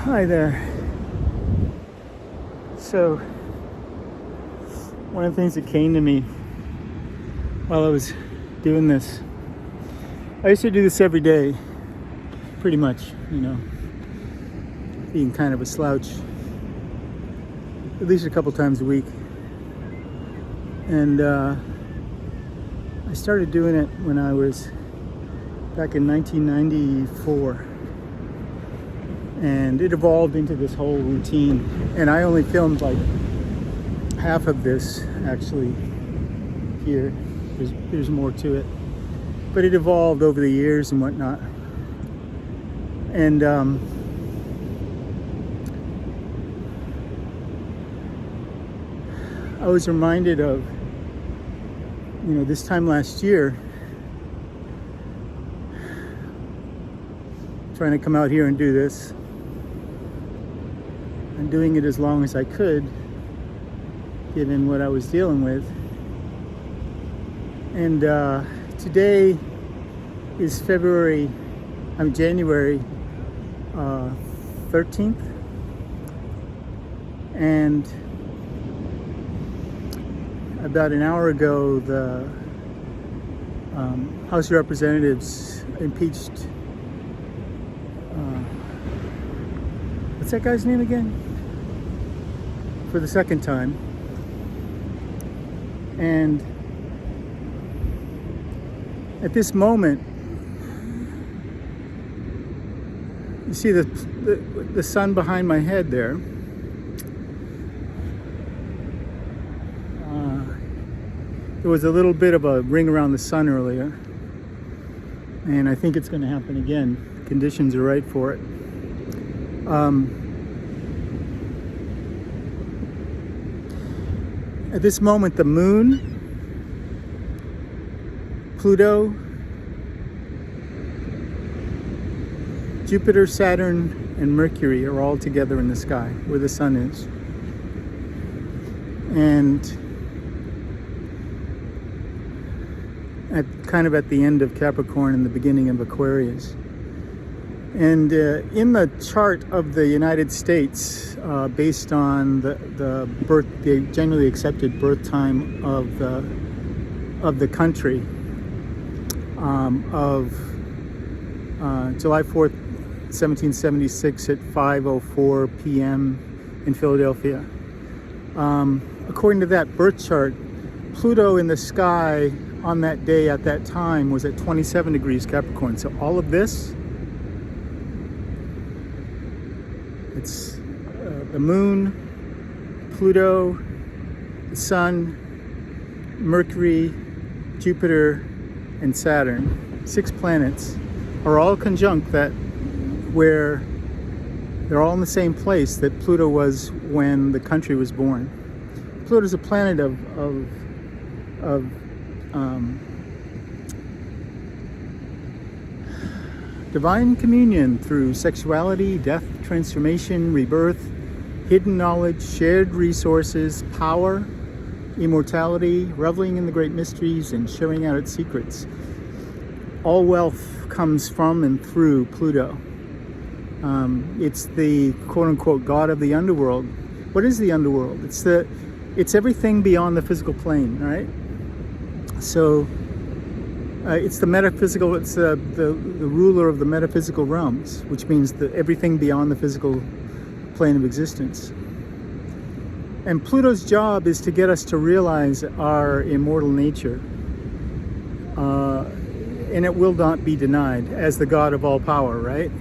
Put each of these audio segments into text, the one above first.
Hi there. So, one of the things that came to me while I was doing this, I used to do this every day, pretty much, being kind of a slouch, at least a couple times a week. And I started doing it when I was back in 1994. And it evolved into this whole routine. And I only filmed like half of this actually here. There's more to it. But it evolved over the years and whatnot. And I was reminded of, this time last year, trying to come out here and do this. And doing it as long as I could, given what I was dealing with. And today is January 13th. And about an hour ago, the House of Representatives impeached, what's that guy's name again? For the second time. And at this moment, you see the sun behind my head there. There was a little bit of a ring around the sun earlier, and I think it's going to happen again. Conditions are right for it. At this moment, the moon, Pluto, Jupiter, Saturn, and Mercury are all together in the sky where the sun is. And kind of at the end of Capricorn and the beginning of Aquarius. And in the chart of the United States, based on the generally accepted birth time of the country, of July 4th, 1776 at 5:04 p.m. in Philadelphia. According to that birth chart, Pluto in the sky on that day at that time was at 27 degrees Capricorn. So all of this, it's the moon, Pluto, the sun, Mercury, Jupiter, and Saturn, 6 planets, are all conjunct that where they're all in the same place that Pluto was when the country was born. Pluto is a planet of divine communion through sexuality, death, transformation, rebirth, hidden knowledge, shared resources, power, immortality, reveling in the great mysteries, and sharing out its secrets. All wealth comes from and through Pluto. It's the quote-unquote god of the underworld. What is the underworld? It's everything beyond the physical plane, right? So it's the metaphysical, it's the ruler of the metaphysical realms, which means everything beyond the physical plane of existence. And Pluto's job is to get us to realize our immortal nature. And it will not be denied as the God of all power, right?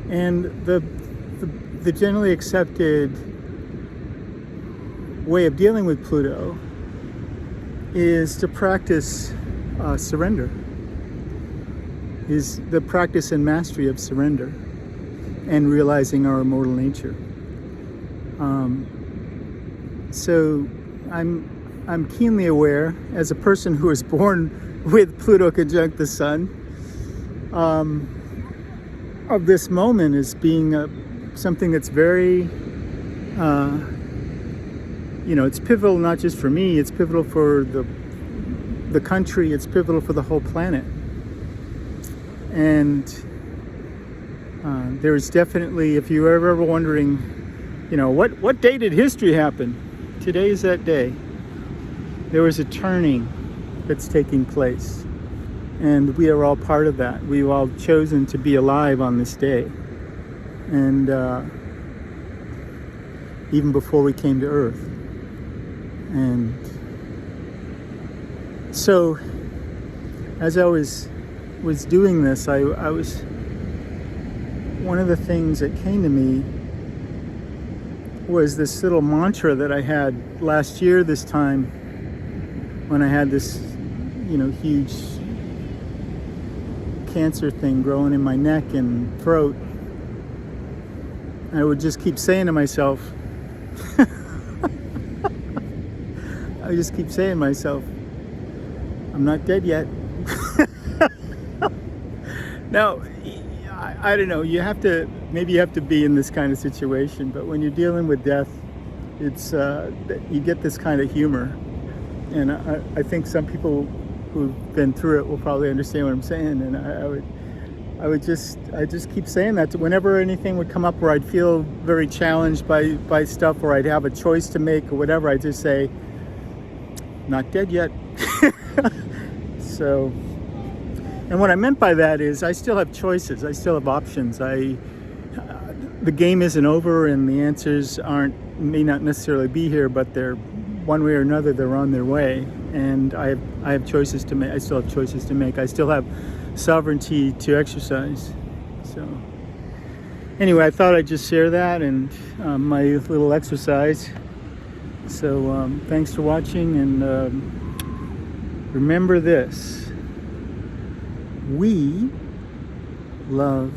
And the generally accepted way of dealing with Pluto is to practice surrender, is the practice and mastery of surrender and realizing our immortal nature. So I'm keenly aware, as a person who was born with Pluto conjunct the sun, of this moment as being something that's very, it's pivotal not just for me, it's pivotal for the country, it's pivotal for the whole planet. And there's definitely, if you are ever wondering, what day did history happen? Today is that day. There was a turning that's taking place, and we are all part of that. We've all chosen to be alive on this day, and even before we came to Earth. And so as I was doing this, I was, one of the things that came to me was this little mantra that I had last year this time when I had this, huge cancer thing growing in my neck and throat. I would just keep saying to myself, I'm not dead yet. Now, I don't know, maybe you have to be in this kind of situation, but when you're dealing with death, it's you get this kind of humor. And I think some people who've been through it will probably understand what I'm saying. And I just keep saying that. Whenever anything would come up where I'd feel very challenged by stuff, or I'd have a choice to make or whatever, I just say, not dead yet. So, and what I meant by that is I still have choices. I still have options. The game isn't over, and the answers may not necessarily be here, but they're one way or another, they're on their way. And I have choices to make. I still have choices to make. I still have sovereignty to exercise. So anyway, I thought I'd just share that and my little exercise. So thanks for watching, and remember this: we love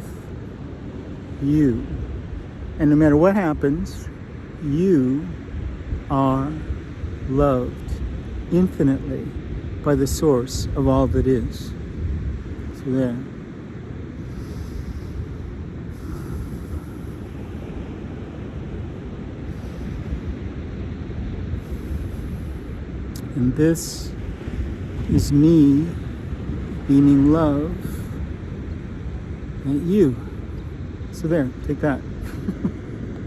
you, and no matter what happens, you are loved infinitely by the source of all that is. So there. And this is me beaming love at you. So there, take that.